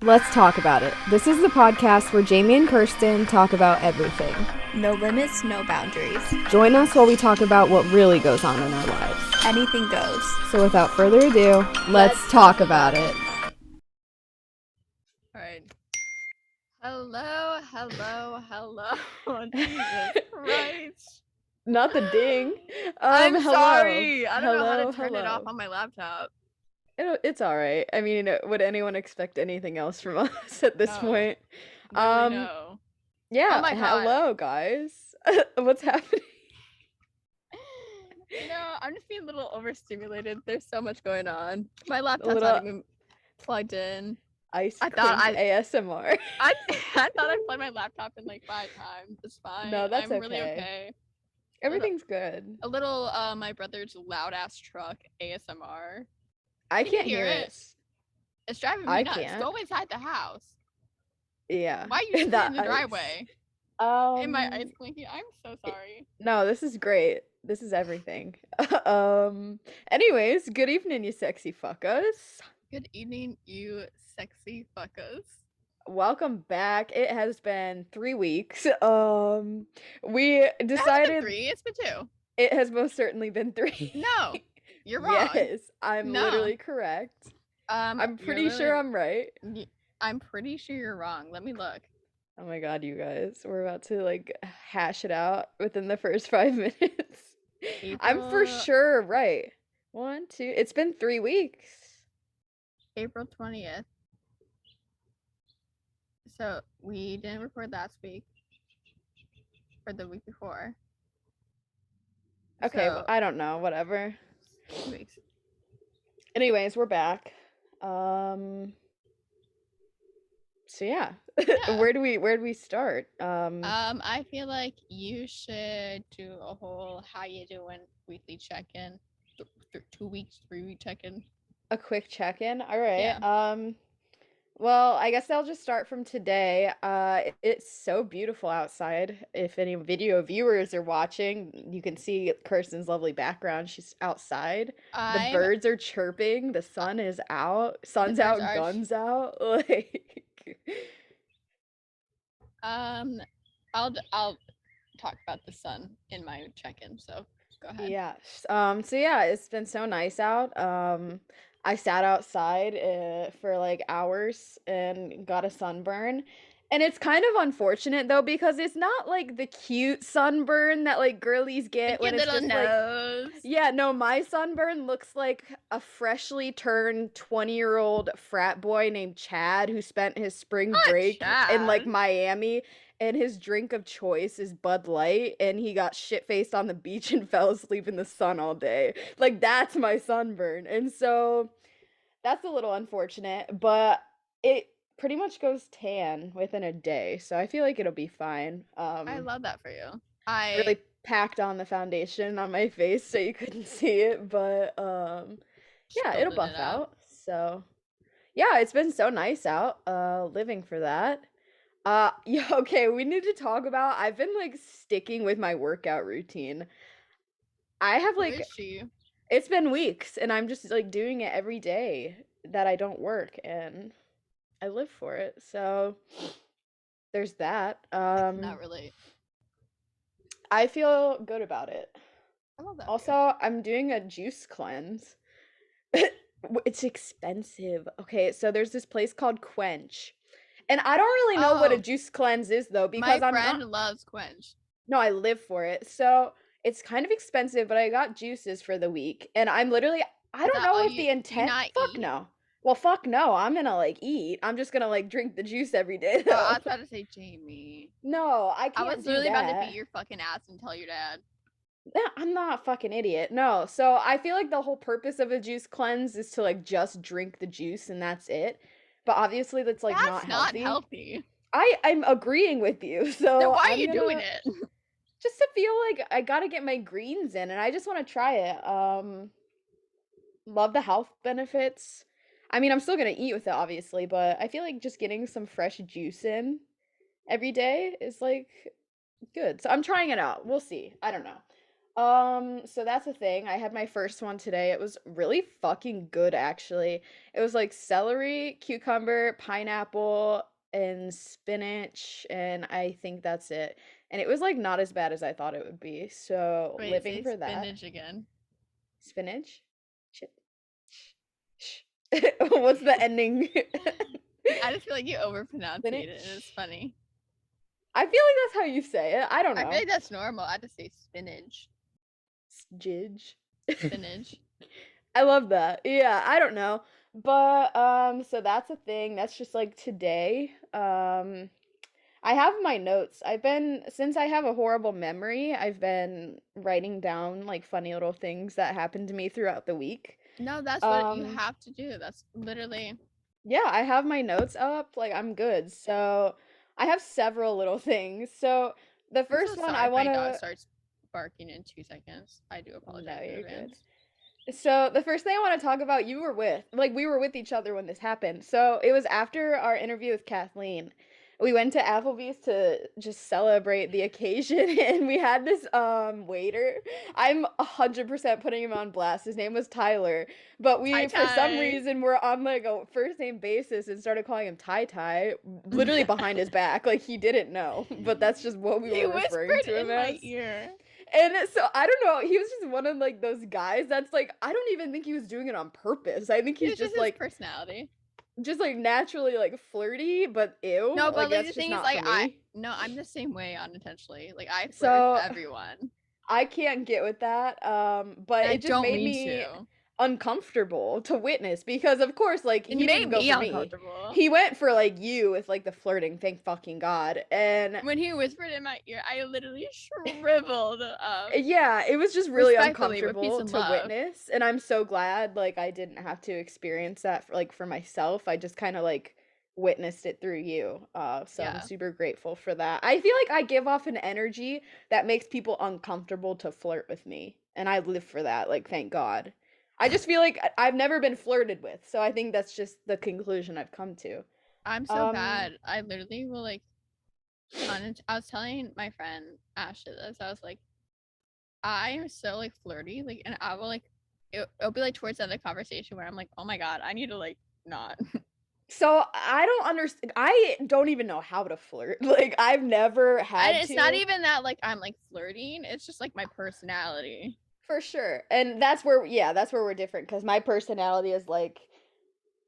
Let's talk about it. This is the podcast where Jamie and Kirsten talk about everything. No limits, no boundaries. Join us while we talk about what really goes on in our lives. Anything goes. So without further ado, let's talk about it. Alright. Hello. Jesus Christ. Not the ding. I'm hello. sorry. I don't know how Hello, to turn it off hello. on my laptop. It's all right. I mean, would anyone expect anything else from us at this No. point? Literally no. Yeah. Oh my God. Hello, guys. What's happening? I'm just being a little overstimulated. There's so much going on. My laptop's not even plugged in. Ice I cream thought ASMR. I thought I plugged my laptop in like 5 times. It's fine. No, that's I'm really okay. Everything's good. A little my brother's loud ass truck ASMR. I Can you can't hear it. It's driving me I nuts. can't. Go inside the house. Yeah. Why are you sitting in the driveway? In my ice clinky? I'm so sorry. No, this is great. This is everything. Anyways, good evening, you sexy fuckers. Good evening, you sexy fuckers. Welcome back. It has been 3 weeks. We decided It's been 2. It has most certainly been 3. No, you're wrong. Yes, I'm literally correct. I'm pretty sure I'm right. I'm pretty sure you're wrong. Let me look. Oh my god, you guys. We're about to like hash it out within the first 5 minutes. I'm for sure right. 1, 2. It's been 3 weeks. April 20th. So we didn't record last week. Or the week before. Okay, well, I don't know. Whatever. 2 weeks. Anyways, we're back. So yeah. Where do we start? I feel like you should do a whole how you doing weekly check-in. 2 weeks, 3-week check-in. A quick check-in. All right. Yeah. Well, I guess I'll just start from today. It's so beautiful outside. If any video viewers are watching, you can see Kirsten's lovely background. She's outside. The birds are chirping. The sun is out. Sun's out, guns out. Like I'll talk about the sun in my check-in, so go ahead. Yeah. So yeah, it's been so nice out. I sat outside for like hours and got a sunburn. And it's kind of unfortunate though because it's not like the cute sunburn that like girlies get when it's just nose. Like yeah, no, my sunburn looks like a freshly turned 20-year-old frat boy named Chad who spent his spring break in like Miami. And his drink of choice is Bud Light, and he got shit-faced on the beach and fell asleep in the sun all day. Like, that's my sunburn. And so, that's a little unfortunate, but it pretty much goes tan within a day, so I feel like it'll be fine. I love that for you. I really packed on the foundation on my face so you couldn't see it, but, yeah, it'll buff out. So, yeah, it's been so nice out, living for that. Yeah, okay, we need to talk about I've been like sticking with my workout routine. I have like it's been weeks and I'm just like doing it every day that I don't work and I live for it. So there's that. Not really. I feel good about it. I love that. Also, I'm doing a juice cleanse. It's expensive. Okay, so there's this place called Quench. And I don't really know what a juice cleanse is though because my friend loves Quench. No, I live for it. So it's kind of expensive, but I got juices for the week, and I'm literally I don't know if the intent. Fuck no. Well, fuck no. I'm gonna like eat. I'm just gonna like drink the juice every day. Though. I was about to say Jamie. No, I can't. I was literally about to beat your fucking ass and tell your dad. I'm not a fucking idiot. No. So I feel like the whole purpose of a juice cleanse is to like just drink the juice and that's it. But obviously that's like not healthy. I'm agreeing with you. So then why are you doing it? Just to feel like I gotta get my greens in and I just want to try it. Love the health benefits. I mean, I'm still gonna eat with it obviously, but I feel like just getting some fresh juice in every day is like good. So I'm trying it out. We'll see. I don't know. So that's a thing. I had my first one today. It was really fucking good, actually. It was like celery, cucumber, pineapple, and spinach, and I think that's it. And it was like not as bad as I thought it would be. So Wait, living say for that. spinach again. Spinach? Shit. What's the ending? I just feel like you overpronounce it, and it's Spinach? funny. I feel like that's how you say it. I don't I feel know. like that's normal. I just say spinach. Jidge. Spinach. I love that. Yeah, I don't know. But so that's a thing. That's just like today. I have my notes. I've been since I have a horrible memory, I've been writing down like funny little things that happened to me throughout the week. No, that's what you Um have to do. That's literally. yeah, I have my notes up. Like I'm good. So I have several little things. So the I'm so first one sorry I if my want dog to starts barking in 2 seconds. I do No, apologize in you're good. advance. So the first thing I want to talk about, we were with each other when this happened. So it was after our interview with Kathleen. We went to Applebee's to just celebrate the occasion, and we had this waiter. I'm 100% putting him on blast. His name was Tyler, but Tie we for some tie. reason were on like a first name basis and started calling him Tai Tai, literally behind his back, like he didn't know. But that's just what we He were referring whispered to him in my as. ear. And so I don't know, he was just one of like those guys that's like I don't even think he was doing it on purpose. I think he's It's just just his like personality. naturally like flirty, but ew, No, like but like that's the just thing is, not like for me. I'm the same way unintentionally. Like I flirt with So everyone, I can't get with that. But and I it just don't made mean me to. uncomfortable to witness because of course like It he made didn't go me for me. uncomfortable. He went for like you with like the flirting, thank fucking God. And When he whispered in my ear, I literally shriveled up. yeah, it was just really Respectfully, with peace uncomfortable and to love. witness, and I'm so glad like I didn't have to experience that for myself. I just kind of like witnessed it through you. So I'm Yeah. super grateful for that. I feel like I give off an energy that makes people uncomfortable to flirt with me, and I live for that. Like thank God. I just feel like I've never been flirted with, so I think that's just the conclusion I've come to. I'm so Um, bad. I literally will like I was telling my friend Ashley this. I was like, I am so like flirty, like, and I will like, it'll be like towards the end of the conversation where I'm like, oh my god, I need to like not. so I don't understand. I don't even know how to flirt. Like I've never And had it's not to. even that like I'm like flirting. It's just like my personality. For sure. And that's where yeah, that's where we're different cuz my personality is like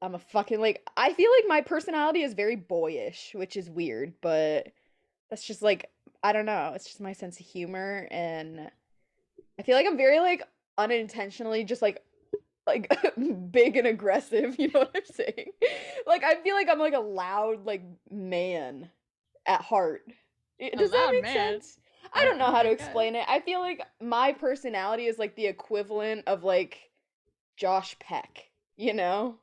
I'm a fucking like I feel like my personality is very boyish, which is weird, but that's just like I don't know, it's just my sense of humor and I feel like I'm very like unintentionally just like big and aggressive, you know what I'm saying? Like I feel like I'm like a loud like man at heart. A Does that loud make man. sense? I don't know how to I guess. explain it. I feel like my personality is like the equivalent of like Josh Peck, you know?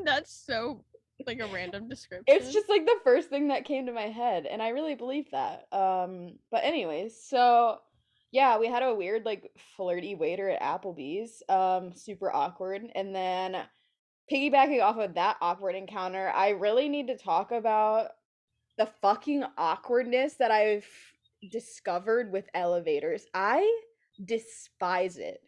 That's so like a random It's description. just like the first thing that came to my head, and I really believe that. But anyways, so yeah, we had a weird like flirty waiter at Applebee's, super awkward. And then piggybacking off of that awkward encounter, I really need to talk about the fucking awkwardness that I've discovered with elevators. I despise it.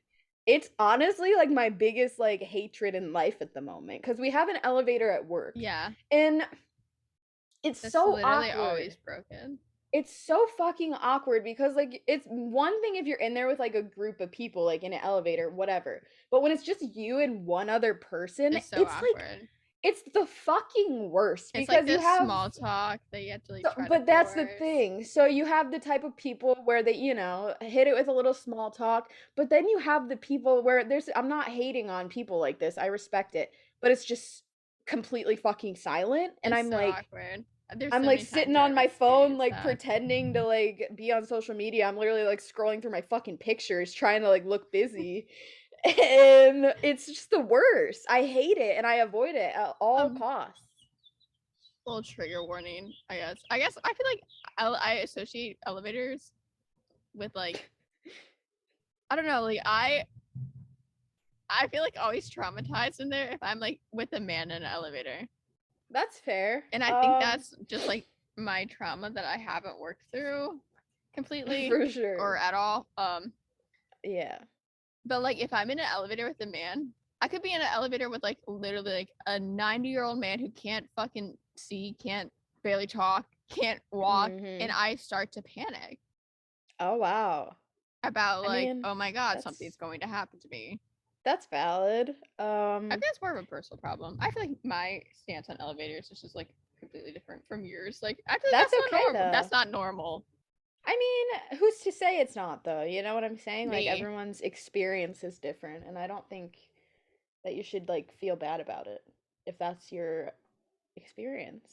It's honestly like my biggest like hatred in life at the moment because we have an elevator at work Yeah, and it's it's so literally always awkward. broken. It's so fucking awkward because like it's one thing if you're in there with like a group of people like in an elevator whatever, but when it's just you and one other person, It's so it's like awkward. it's the fucking worst It's like because you this have small talk that you have to like so, try to but that's the force. thing. So you have the type of people where they, hit it with a little small talk, but then you have the people where I'm not hating on people like this. I respect it, but it's just completely fucking silent and It's so awkward. There's I'm so like many times sitting where on I've my phone experienced like that. pretending to like be on social media. I'm literally like scrolling through my fucking pictures trying to like look busy. And it's just the worst. I hate it and I avoid it at all Um, costs. Little trigger warning, I guess. I feel like I associate elevators with like I don't know, like I feel like always traumatized in there if I'm like with a man in an elevator. That's fair. And I think that's just like my trauma that I haven't worked through completely For sure. or at all. Yeah. But like if I'm in an elevator with a man, I could be in an elevator with like literally like a 90-year-old man who can't fucking see, can't barely talk, can't walk, and Mm-hmm. I start to panic Oh wow. about I like, mean, oh my god, something's that's going to happen to me. that's valid. I think that's more of a personal problem. I feel like my stance on elevators is just like completely different from yours. Like I feel like That's that's not okay normal. though. That's not normal. I mean, who's to say it's not though? You know what I'm saying? Like Me. everyone's experience is different, and I don't think that you should like feel bad about it if that's your experience.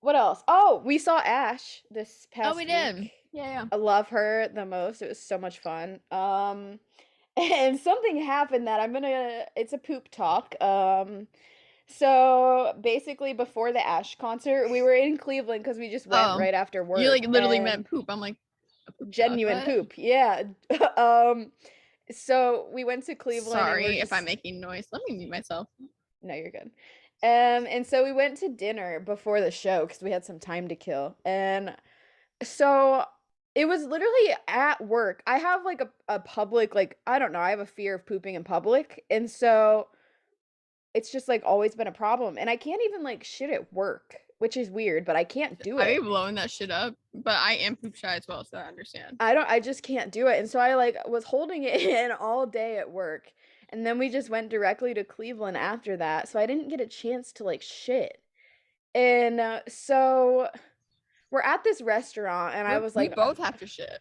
What else? Oh, we saw Ash this Oh, we past week. did. Yeah. I love her the most. It was so much fun. And something happened that it's a poop talk. So basically before the Ash concert, we were in Cleveland because we just went Oh, right after you work like literally and meant poop. I'm like, a poop talk. genuine What? poop. Yeah. um so we went to Cleveland and we're Sorry if I'm just making noise. Let me mute myself. no, you're good. And so we went to dinner before the show because we had some time to kill. And so it was literally at work. I have like a public, like, I don't know, I have a fear of pooping in public. And so it's just like always been a problem. And I can't even like shit at work, which is weird, but I can't do I be it. blowing that shit up, but I am poop shy as well, so I understand. I just can't do it. And so I like was holding it in all day at work. And then we just went directly to Cleveland after that. So I didn't get a chance to like shit. And so we're at this restaurant and I was We like, both have to shit.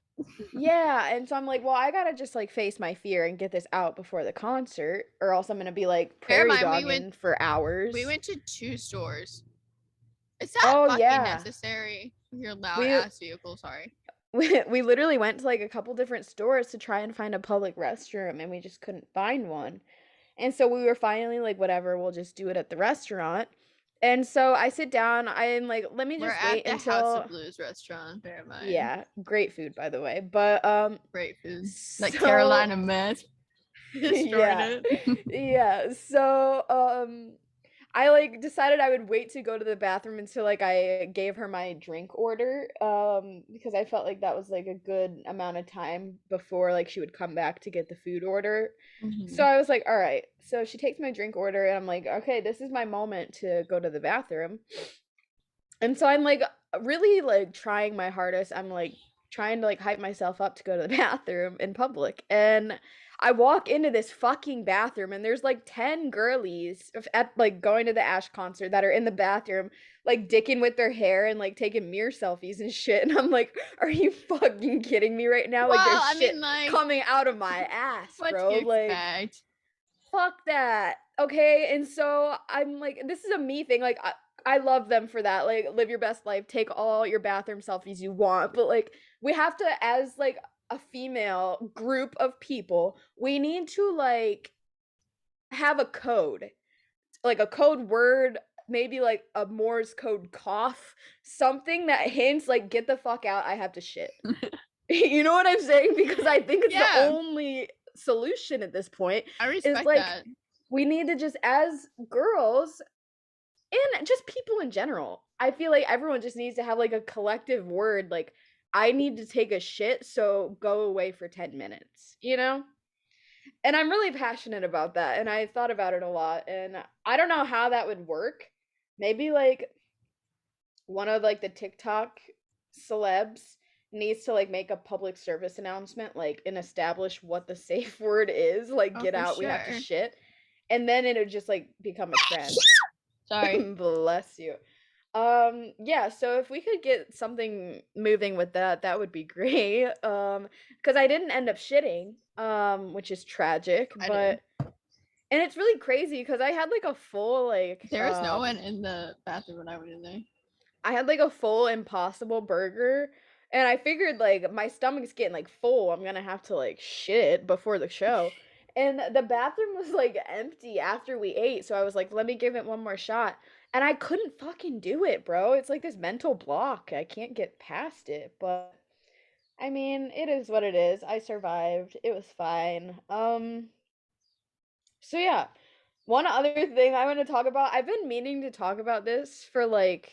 yeah. And so I'm like, well, I gotta just like face my fear and get this out before the concert, or else I'm gonna be like Bear in prairie mind, dogging for hours. we went to 2 stores. Is that Oh fucking yeah. necessary? Your loud We ass vehicle, sorry. we literally went to like a couple different stores to try and find a public restroom and we just couldn't find one. And so we were finally like, whatever, we'll just do it at the restaurant. And so I sit down, I'm like, let me We're just at wait the House of until Blues restaurant, bear in mind. yeah, great food by the way. But Great food. Like so Carolina mess. Destroyed yeah. it. Yeah. So I like decided I would wait to go to the bathroom until like I gave her my drink order because I felt like that was like a good amount of time before like she would come back to get the food order. So I was like, all right. So she takes my drink order and I'm like, okay, this is my moment to go to the bathroom. And so I'm like really like trying my hardest. I'm like trying to like hype myself up to go to the bathroom in public. And I walk into this fucking bathroom and there's like 10 girlies at like going to the Ash concert that are in the bathroom like dicking with their hair and like taking mirror selfies and shit. And I'm like, are you fucking kidding me right now? Like Well, there's I shit mean, like, coming out of my ass, what do bro. you Like expect? fuck that. Okay. And so I'm like, this is a me thing. Like, I love them for that. Like, live your best life, take all your bathroom selfies you want. But like, we have to, as like a female group of people, we need to like have a code, like a code word, maybe like a Morse code cough, something that hints like, get the fuck out, I have to shit. You know what I'm saying? Because I think it's the Yeah. only solution at this point I is respect like that. we need to just as girls and just people in general, I feel like everyone just needs to have like a collective word like I need to take a shit, so go away for 10 minutes, you know? And I'm really passionate about that and I thought about it a lot and I don't know how that would work. Maybe like one of like the TikTok celebs needs to like make a public service announcement like and establish what the safe word is, like Oh, get for out, we have to sure. shit. And then it would just like become a trend. Sorry. Bless you. Yeah, so if we could get something moving with that, that would be great. Because I didn't end up shitting, which is tragic, I but did. and it's really crazy because I had like a full like There was no one in the bathroom when I went in there. I had like a full Impossible burger, and I figured like my stomach's getting like full. I'm gonna have to like shit before the show. And the bathroom was like empty after we ate, so I was like, let me give it one more shot. And I couldn't fucking do it, bro. It's like this mental block. I can't get past it. But I mean, it is what it is. I survived. It was fine. So yeah. One other thing I want to talk about, I've been meaning to talk about this for like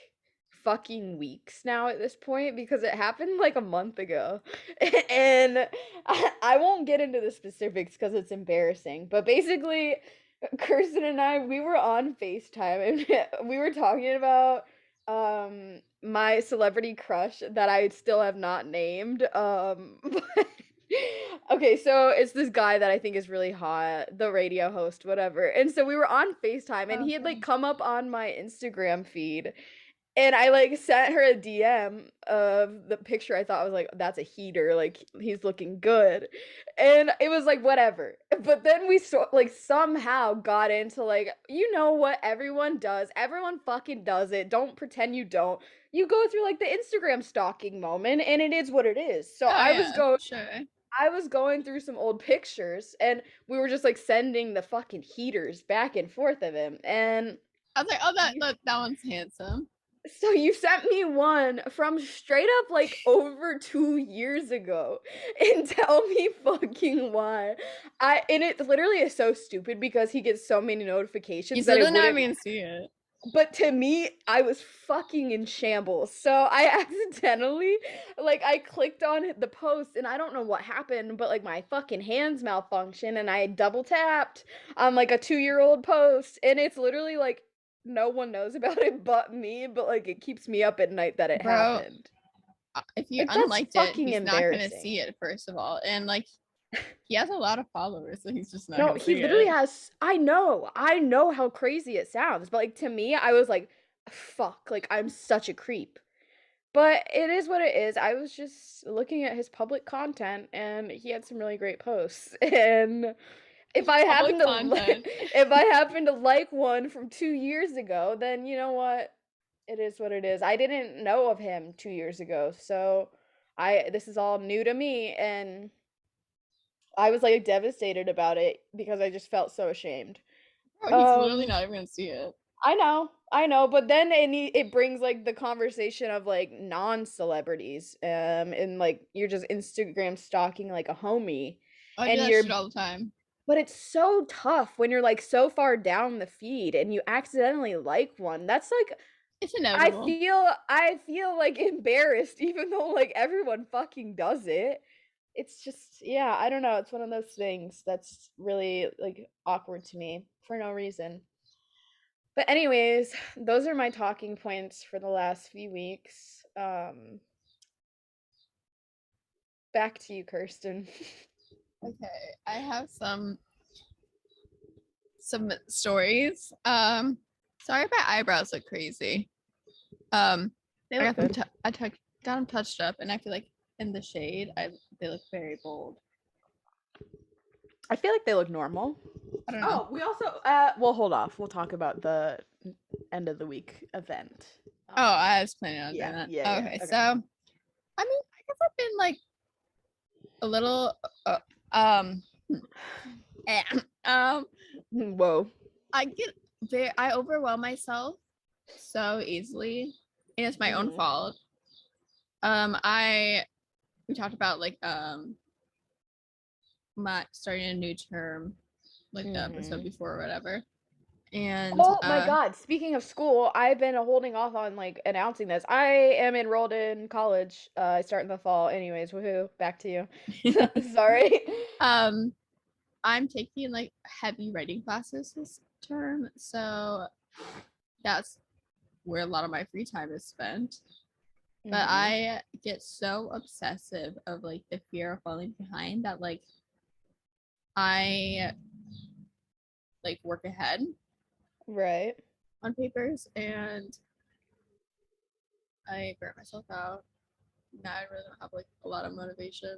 fucking weeks now at this point because it happened like a month ago. And I won't get into the specifics because it's embarrassing. But basically, Kirsten and I, we were on FaceTime and we were talking about my celebrity crush that I still have not named. But okay, so it's this guy that I think is really hot, the radio host, whatever. And so we were on FaceTime and he had like Okay. come up on my Instagram feed and I like sent her a DM of the picture. I thought I was like, that's a heater, like he's looking good. And it was like whatever. But then we like somehow got into like, you know what everyone does. Everyone fucking does it. Don't pretend you don't. You go through like the Instagram stalking moment and it is what it is. So Oh yeah, sure. I was going through some old pictures and we were just like sending the fucking heaters back and forth of him. And I was like, oh, that one's handsome. so you sent me one from straight up like over 2 years ago and tell me fucking why. And it literally is so stupid because he gets so many notifications He's that it literally not wouldn't. even see it. But to me, I was fucking in shambles. So I accidentally, like, I clicked on the post and I don't know what happened, but like my fucking hands malfunctioned and I double tapped on like a 2-year-old post and it's literally like no one knows about it but me, but like it keeps me up at night that it Bro, happened. if you Like, that's unliked it, fucking he's not gonna embarrassing. see it, first of all. And like he has a lot of followers, so he's just not No, gonna he see literally it. has. I know how crazy it sounds, but like to me, I was like, fuck, like I'm such a creep. But it is what it is. I was just looking at his public content and he had some really great posts. And if I happen Public to content. if I happen to like one from 2 years ago, then you know what? It is what it is. I didn't know of him 2 years ago. So I this is all new to me and I was like devastated about it because I just felt so ashamed. Bro, he's literally Um not even gonna see it. I know, but then it brings like the conversation of like non-celebrities, and like you're just Instagram stalking like a homie, I do and that shit all the time. but it's so tough when you're like so far down the feed and you accidentally like one. That's like It's inevitable. I feel like embarrassed, even though like everyone fucking does it. It's just yeah, I don't know. It's one of those things that's really like awkward to me for no reason. But anyways, those are my talking points for the last few weeks. Back to you, Kirsten. Okay, I have some stories. Sorry if my eyebrows look crazy. They I look got them. good. Got them touched up, and I feel like in the shade, they look very bold. I feel like they look normal. I don't know. Oh, we also well hold off. We'll talk about the end of the week event. Oh, I was planning on doing Yeah, that. yeah, Okay, okay. so I mean, I guess I've been like a little um eh, um Whoa. I overwhelm myself so easily, and it's my own Mhm. fault. I we talked about like my starting a new term, like the episode Mhm. before or whatever. And Oh my God. Speaking of school, I've been holding off on like announcing this. I am enrolled in college. I start in the fall. Anyways, woohoo. Back to you. Sorry. um I'm taking like heavy writing classes this term, so that's where a lot of my free time is spent. But Mhm. I get so obsessive of like the fear of falling behind that like I like work ahead Right. on papers and I burn myself out. Now I really don't have like a lot of motivation.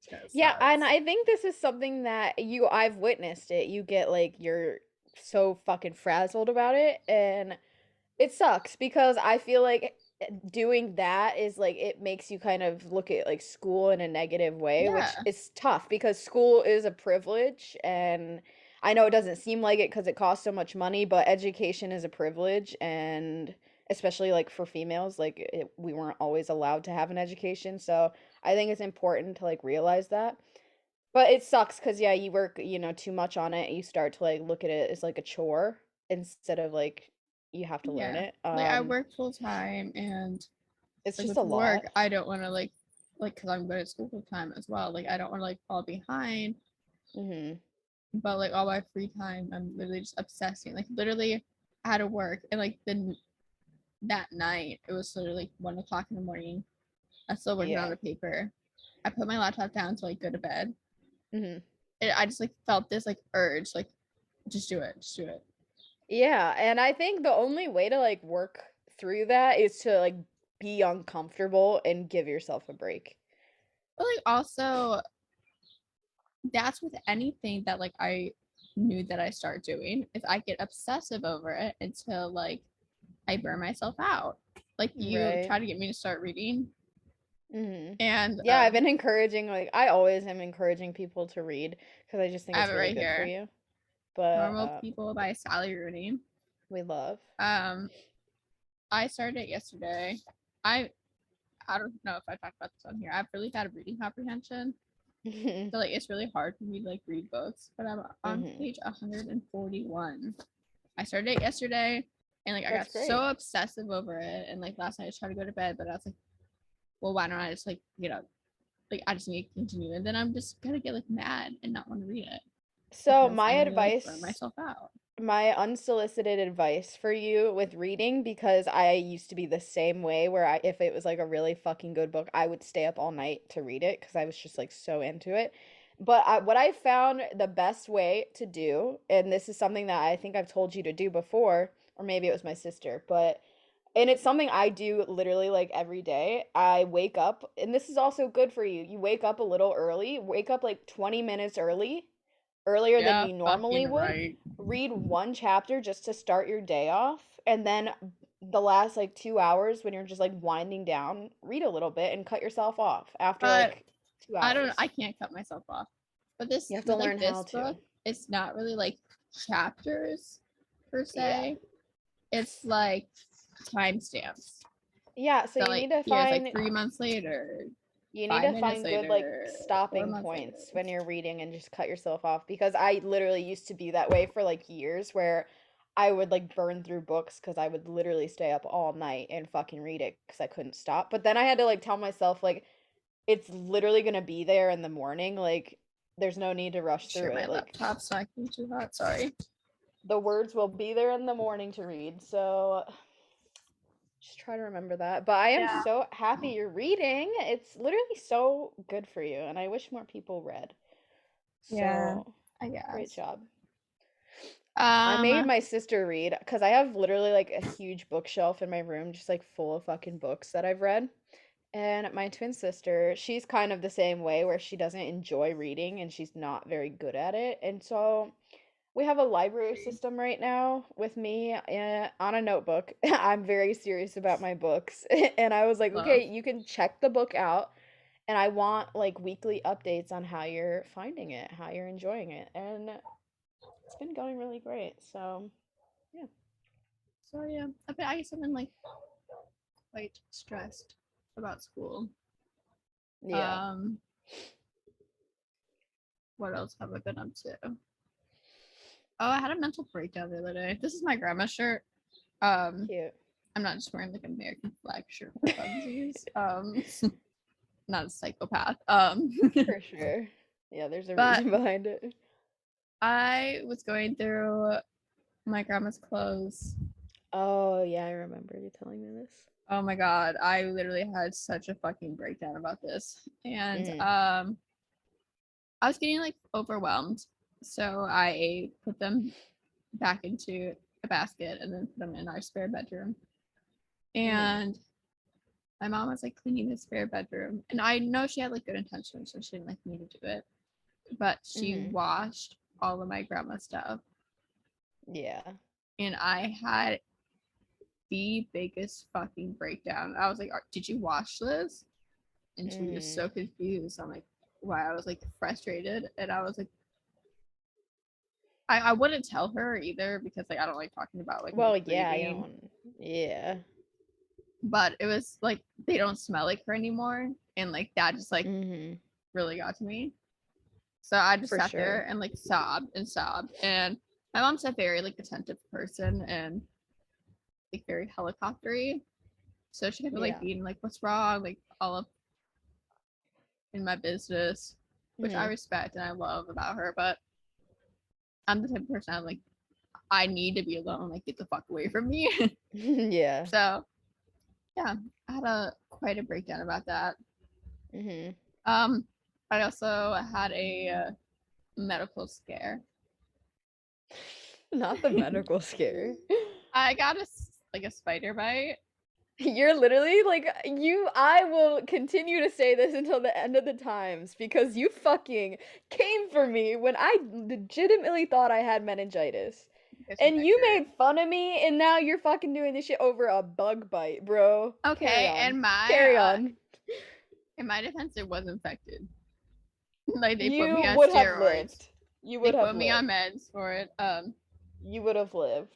It kind of Yeah, and sucks. I think this is something that I've witnessed it. You get like you're so fucking frazzled about it and it sucks because I feel like doing that is like it makes you kind of look at like school in a negative way, which Yeah. is tough because school is a privilege and I know it doesn't seem like it because it costs so much money, but education is a privilege and especially like for females, like we weren't always allowed to have an education. So I think it's important to like realize that. But it sucks because yeah, you work, too much on it. You start to like look at it as like a chore instead of like, you have to learn it. Like I work full time, and it's like just with a lot. work, I don't want to like because I'm going to school full time as well. Like I don't want to like fall behind. Mhm. But like all my free time, I'm literally just obsessing. Like literally, I had to work, and like that night, it was literally like 1 o'clock in the morning. I still working on Yeah. the paper. I put my laptop down to like go to bed. Mhm. And I just like felt this like urge, like just do it, just do it. Yeah, and I think the only way to like work through that is to like be uncomfortable and give yourself a break. But like also, that's with anything that like I knew that I start doing. If I get obsessive over it until like I burn myself out. Like you Right. try to get me to start reading, Mhm. and Yeah, I've been encouraging like I always am encouraging people to read because I just think I have it's it really right good for here. you. But Normal People by Sally Rooney. we love. Um, I started it yesterday. I I don't know if I talked about this on here. I have really bad reading comprehension. Mhm. So like it's really hard for me to like read books. But I'm on Mhm. page 141. I started it yesterday, and like I That's got so great. obsessive over it. And like last night I tried to go to bed, but I was like, well, why don't I just like get up? Like I just need to continue. And then I'm just gonna get like mad and not want to read it So because my I'm gonna like burn advice myself out. my unsolicited advice for you with reading, because I used to be the same way where if it was like a really fucking good book, I would stay up all night to read it because I was just like so into it. But what I found the best way to do, and this is something that I think I've told you to do before, or maybe it was my sister, but and it's something I do literally like every day. I wake up, and this is also good for you. You wake up a little early, wake up like 20 minutes earlier than Yeah, you normally fucking would, right. read one chapter just to start your day off, and then the last like 2 hours when you're just like winding down, read a little bit and cut yourself off after But like 2 hours. I can't cut myself off. But this You have to with like learn how this to. book, it's not really like chapters per Yeah. se. It's like timestamps. Yeah, so So like here's like 3 months later, you need 5 to minutes find good like later, four stopping months later. points when you're reading and just cut yourself off, because I literally used to be that way for like years where I would like burn through books because I would literally stay up all night and fucking read it because I couldn't stop. But then I had to like tell myself like it's literally gonna be there in the morning. Like there's no need to rush Share through my it. Like laptop's not getting too hot. Sorry. the words will be there in the morning to read. So just try to remember that. But I am Yeah. so happy you're reading. It's literally so good for you, and I wish more people read. Yeah, So, I great guess. job. I made Um, my sister read because I have literally like a huge bookshelf in my room, just like full of fucking books that I've read. And my twin sister, she's kind of the same way where she doesn't enjoy reading and she's not very good at it. And so we have a library system right now with me on a notebook. I'm very serious about my books. And I was like, love. okay, you can check the book out. And I want like weekly updates on how you're finding it, how you're enjoying it. And it's been going really great. So, yeah. So yeah, I guess I've been like quite stressed about school. Yeah. Um, what else have I been up to? Oh, I had a mental breakdown the other day. This is my grandma's shirt. Um, Cute. I'm not just wearing like an American flag shirt for funsies. Not a psychopath. For sure. Yeah, there's a But reason behind it. I was going through my grandma's clothes. Oh, yeah, I remember you telling me this. Oh my god, I literally had such a fucking breakdown about this. And Mm. I was getting like overwhelmed. So I put them back into a basket and then put them in our spare bedroom. Mm-hmm. And my mom was like cleaning the spare bedroom. And I know she had like good intentions, so she didn't like me to do it. But she Mm-hmm. washed all of my grandma's stuff. Yeah. And I had the biggest fucking breakdown. I was like, did you wash this? And she was Mm. so confused. I'm like, why? I was like frustrated. And I was like, I wouldn't tell her either because like I don't like talking about like my Well, yeah, I grieving. don't. Yeah. But it was like they don't smell like her anymore. And like that just like Mm-hmm. really got to me. So I just For sat sure. there and like sobbed and sobbed. And my mom's a very like attentive person, and like very helicoptery. So she kept like Yeah. being like, "What's wrong?" Like all up in my business, which I respect and I love about her. But I'm the type of person I'm like, I need to be alone. Like, get the fuck away from me. Yeah. So yeah, I had quite a breakdown about that. I also had a medical scare. Not the medical scare. I got a spider bite. You're literally like I will continue to say this until the end of the times because you fucking came for me when I legitimately thought I had meningitis. And you made fun of me and now you're fucking doing this shit over a bug bite, bro. Okay, and Carry on. In my defense, it was infected. Like they put You me on would have steroids. lived. You would They have put me on meds for it. You would have lived.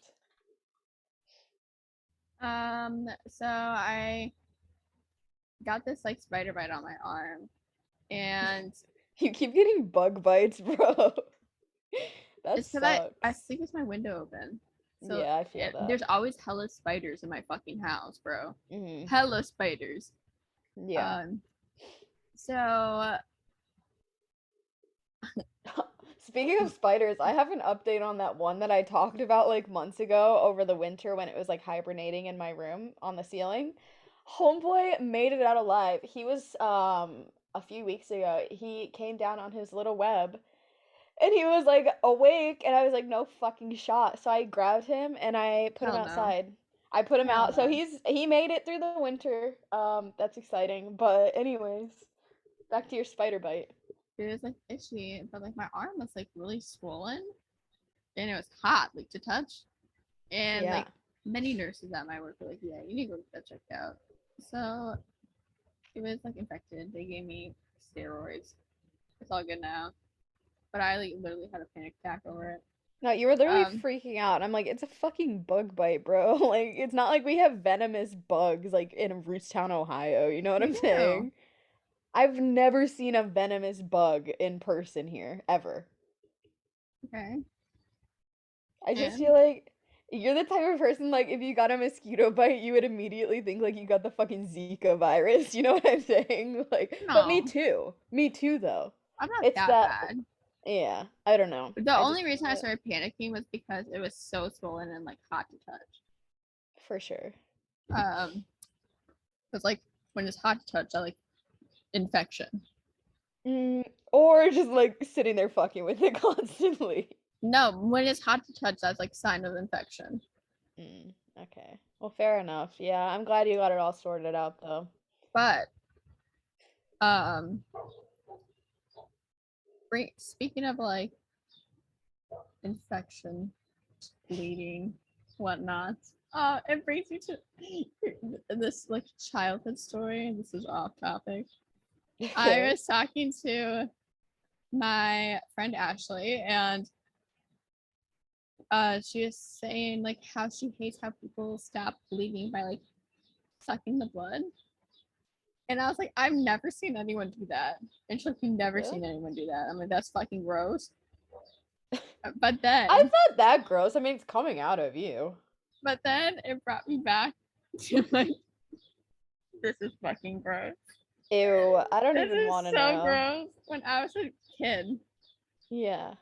So I got this like spider bite on my arm, and you keep getting bug bites, bro. That it's because sucks. I sleep with my window open. So yeah, I feel that. There's always hella spiders in my fucking house, bro. Hella spiders. Yeah. So Speaking of spiders, I have an update on that one that I talked about like months ago over the winter when it was like hibernating in my room on the ceiling. Homeboy made it out alive. He was a few weeks ago, he came down on his little web and he was like awake and I was like no fucking shot. So I grabbed him and I put him outside. I put him out. So he made it through the winter. That's exciting. But anyways, back to your spider bite. It was like itchy, but like my arm was like really swollen and it was hot, like to touch. And like many nurses at my work were like, yeah, you need to go get that checked out. So it was like infected. They gave me steroids. It's all good now. But I like literally had a panic attack over it. No, you were literally freaking out. I'm like, it's a fucking bug bite, bro. Like, it's not like we have venomous bugs like in Rootstown, Ohio. You know what I'm saying? I've never seen a venomous bug in person here, ever. Okay. I just feel like you're the type of person, like, if you got a mosquito bite, you would immediately think, like, you got the fucking Zika virus. You know what I'm saying? Like, but me too. Me too, though. I'm not that bad. Yeah, I don't know. The only reason I started panicking was because it was so swollen and, like, hot to touch. For sure. Because, like, when it's hot to touch, I like infection. Or just, like, sitting there fucking with it constantly. No, when it's hot to touch, that's like sign of infection. Okay. Well, fair enough. Yeah, I'm glad you got it all sorted out though. But speaking of like infection, bleeding, whatnot, it brings me to this like childhood story. This is off topic. Okay. I was talking to my friend Ashley and she was saying like how she hates how people stop bleeding by like sucking the blood. And I was like, I've never seen anyone do that. And she's like, you've never seen anyone do that. I'm like, that's fucking gross. But then I thought that gross. I mean, it's coming out of you. But then it brought me back to like, this is fucking gross. Ew, I don't even want to know. This is so gross. When I was a kid. Yeah.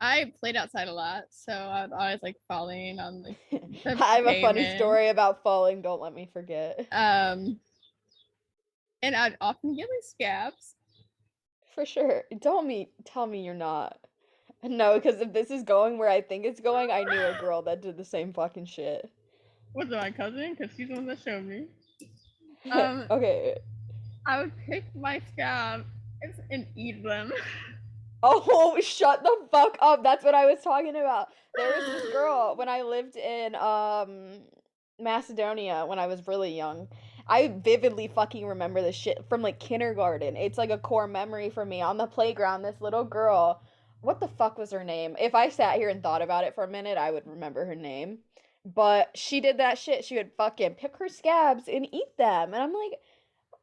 I played outside a lot, so I was always like falling on the I have a funny story about falling. Don't let me forget. And I'd often get like scabs. For sure. Tell me you're not. No, because if this is going where I think it's going, I knew a girl that did the same fucking shit. Was it my cousin? Because she's the one that showed me. Okay. I would pick my scabs and eat them. Oh, shut the fuck up. That's what I was talking about. There was this girl when I lived in Macedonia when I was really young. I vividly fucking remember this shit from like kindergarten. It's like a core memory for me. On the playground, this little girl, what the fuck was her name? If I sat here and thought about it for a minute, I would remember her name. But she did that shit. She would fucking pick her scabs and eat them. And I'm like,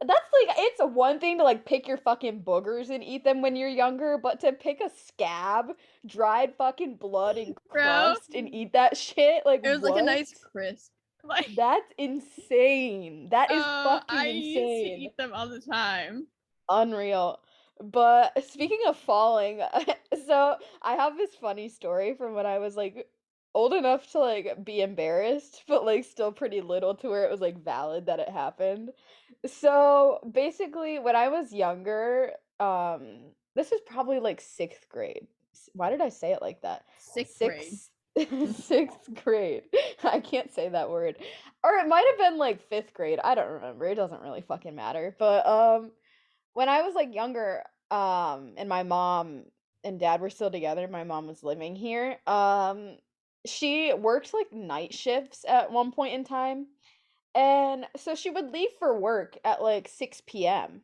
that's like, it's one thing to like pick your fucking boogers and eat them when you're younger, but to pick a scab, dried fucking blood and Bro, crust and eat that shit, like it was like a what? nice crisp. Like, That's insane. That is I fucking used to insane. eat them all the time. Unreal. But speaking of falling, so I have this funny story from when I was like old enough to like be embarrassed, but like still pretty little to where it was like valid that it happened. So basically, when I was younger, this was probably like sixth grade. Why did I say it like that? Sixth grade. Sixth, sixth grade. I can't say that word. Or it might have been like fifth grade. I don't remember. It doesn't really fucking matter. But when I was like younger, and my mom and dad were still together, my mom was living here. She worked like night shifts at one point in time. And so she would leave for work at like 6 p.m.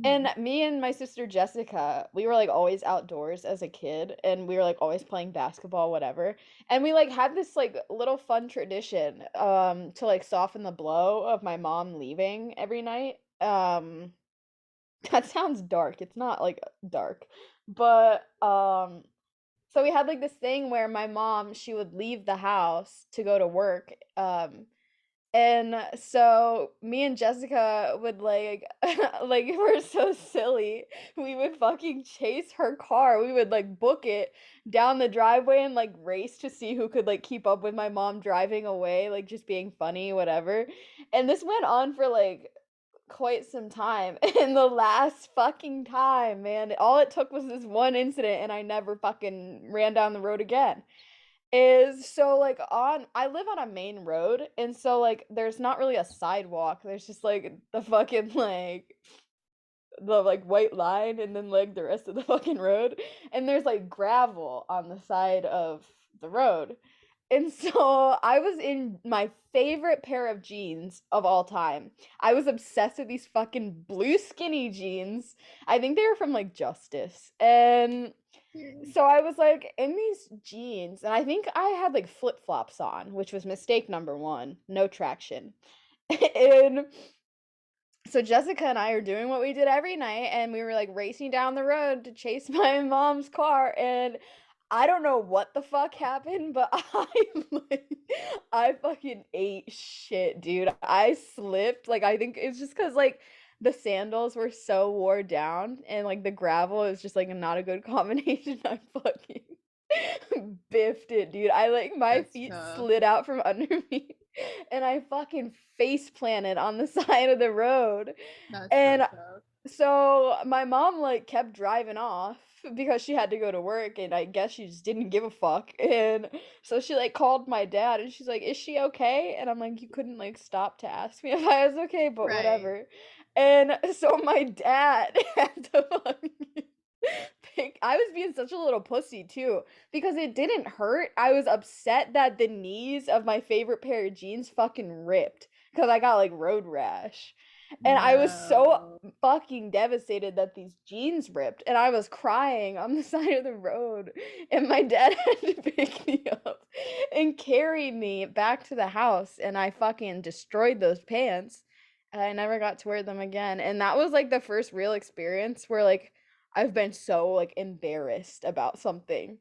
And Mhm. me and my sister Jessica, we were like always outdoors as a kid and we were like always playing basketball, whatever. And we like had this like little fun tradition to like soften the blow of my mom leaving every night. That sounds dark. It's not like dark. But so we had like this thing where my mom, she would leave the house to go to work. And so me and Jessica would like like we're so silly. We would fucking chase her car. We would like book it down the driveway and like race to see who could like keep up with my mom driving away, like just being funny, whatever. And this went on for like quite some time. And the last fucking time, man, all it took was this one incident and I never fucking ran down the road again. Is so like on I live on a main road and so like there's not really a sidewalk. There's just like the fucking like the like white line and then like the rest of the fucking road and there's like gravel on the side of the road. And so I was in my favorite pair of jeans of all time. I was obsessed with these fucking blue skinny jeans. I think they were from like Justice. And so I was like in these jeans, and I think I had like flip flops on, which was mistake number one. No traction. And so Jessica and I are doing what we did every night, and we were like racing down the road to chase my mom's car. And I don't know what the fuck happened, but like, I fucking ate shit, dude. I slipped. Like I think it's just because like the sandals were so worn down and like the gravel is just like not a good combination. I fucking biffed it, dude. I like my That's feet tough. slid out from under me and I fucking face planted on the side of the road. That's so And tough. so my mom like kept driving off because she had to go to work and I guess she just didn't give a fuck. And so she like called my dad and she's like, "Is she okay?" And I'm like, "You couldn't like stop to ask me if I was okay, but Right. whatever." And so my dad had to fucking I was being such a little pussy too because it didn't hurt. I was upset that the knees of my favorite pair of jeans fucking ripped because I got like road rash. And I was so No. fucking devastated that these jeans ripped and I was crying on the side of the road and my dad had to pick me up and carry me back to the house and I fucking destroyed those pants and I never got to wear them again. And that was like the first real experience where like I've been so like embarrassed about something.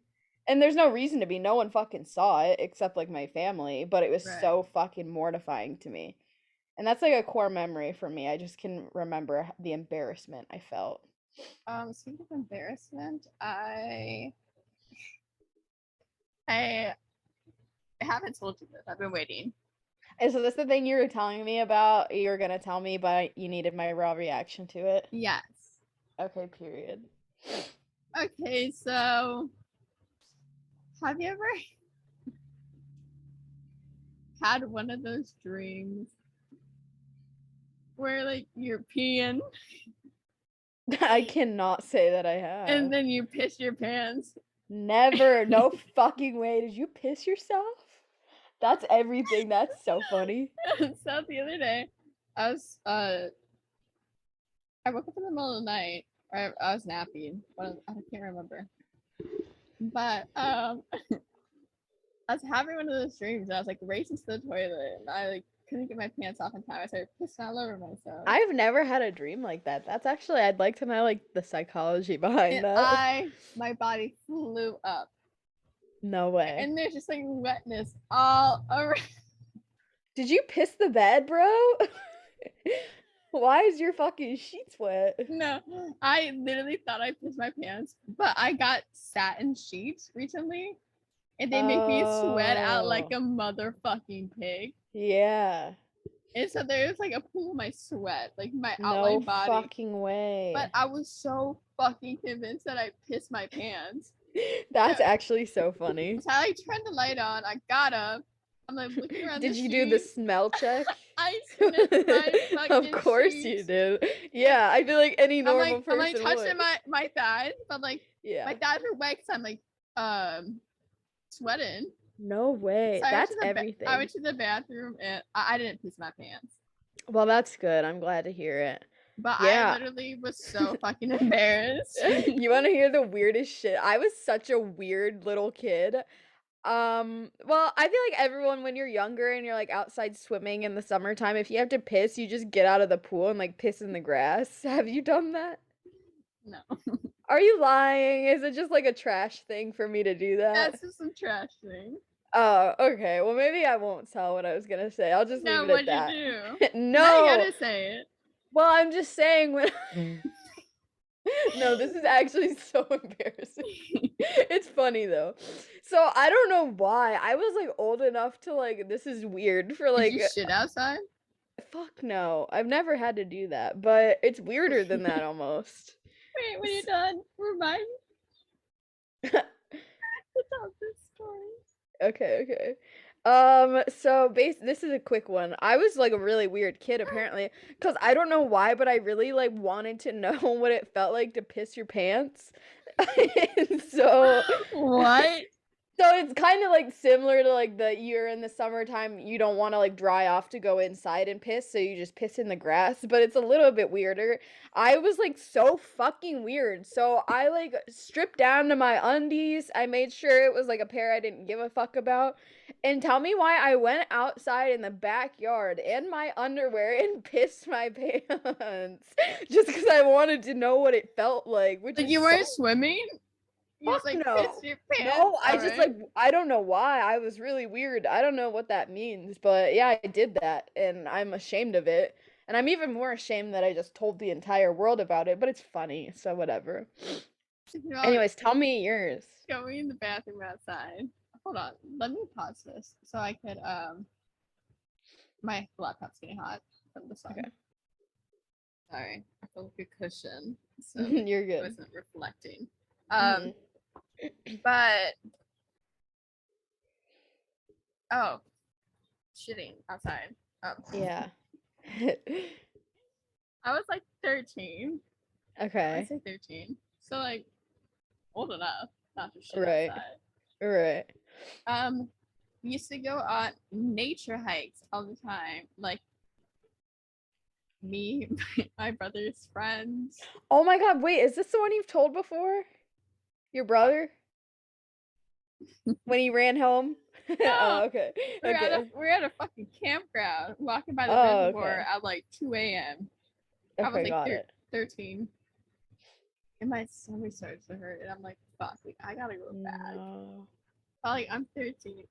And there's no reason to be. No one fucking saw it except like my family, but it was Right. so fucking mortifying to me. And that's like a core memory for me. I just can remember the embarrassment I felt. Speaking of embarrassment, I haven't told you this. I've been waiting. And so that's the thing you were telling me about. You were gonna tell me, but you needed my raw reaction to it. Yes. Okay, period. Okay, so have you ever had one of those dreams where like you're peeing I cannot say that I and have. then you piss your pants? Never. No fucking way. Did you piss yourself? That's everything. That's so funny. So the other day, I was I woke up in the middle of the night. Or I was napping. But I can't remember. But I was having one of those dreams, and I was like racing to the toilet, and I like couldn't get my pants off in time. I started pissing all over myself. I've never had a dream like that. That's actually, I'd like to know like the psychology behind that. My body flew up. No way. And there's just like wetness all over. Did you piss the bed, bro? Why is your fucking sheets wet? No, I literally thought I pissed my pants, but I got satin sheets recently, and they make me sweat out like a motherfucking pig. Yeah. And so there was like a pool of my sweat, like my outline body. No fucking way. But I was so fucking convinced that I pissed my pants. That's actually so funny. So I turned the light on. I got up. I'm like looking around. Did you do the smell check? I sniffed my fucking Of course sheets. you did. Yeah, I feel like any normal person I'm like touching would. my thighs, but like my thighs are wet because I'm like sweating. No way. So that's everything. I went to the bathroom and I didn't piss my pants. Well, that's good. I'm glad to hear it. But I literally was so fucking embarrassed. You want to hear the weirdest shit? I was such a weird little kid. Well, I feel like everyone when you're younger and you're like outside swimming in the summertime, if you have to piss, you just get out of the pool and like piss in the grass. Have you done that? No. Are you lying? Is it just like a trash thing for me to do that? That's just some trash thing. Oh, okay. Well, maybe I won't tell what I was gonna say. I'll just leave it at that. You do? No. Now you gotta say it. Well, I'm just saying when. No, this is actually so embarrassing. It's funny though. So I don't know why. I was like old enough to like this is weird for like Did you shit outside? Fuck no. I've never had to do that, but it's weirder than that almost. Wait, when you're done, remind me to tell this story. Okay. So this is a quick one. I was like a really weird kid apparently, because I don't know why, but I really like wanted to know what it felt like to piss your pants. So what? So it's kind of like similar to like you're in the summertime, you don't want to like dry off to go inside and piss, so you just piss in the grass, but it's a little bit weirder. I was like so fucking weird. So I like stripped down to my undies. I made sure it was like a pair I didn't give a fuck about. And tell me why I went outside in the backyard in my underwear and pissed my pants just because I wanted to know what it felt like. Which like you weren't swimming? Fuck like, no. No, I just like I don't know why. I was really weird. I don't know what that means, but yeah, I did that and I'm ashamed of it. And I'm even more ashamed that I just told the entire world about it, but it's funny, so whatever. Anyways, tell me yours. Going in the bathroom outside. Hold on. Let me pause this so I could my laptop's getting hot from the sun. Okay. Sorry. I feel like a cushion. So you're good. I wasn't reflecting. But shitting outside. Yeah. I was like 13. Okay. I say 13. So like old enough not to shit outside. Right. We used to go on nature hikes all the time. Like me, my brother's friends. Oh my god, wait, is this the one you've told before? Your brother? When he ran home? No. Oh, okay. We're at a fucking campground walking by the reservoir at like 2 a.m. Okay, I was like 13. And my stomach starts to hurt and I'm like, fuck, like, I gotta go back. No. Like I'm 13.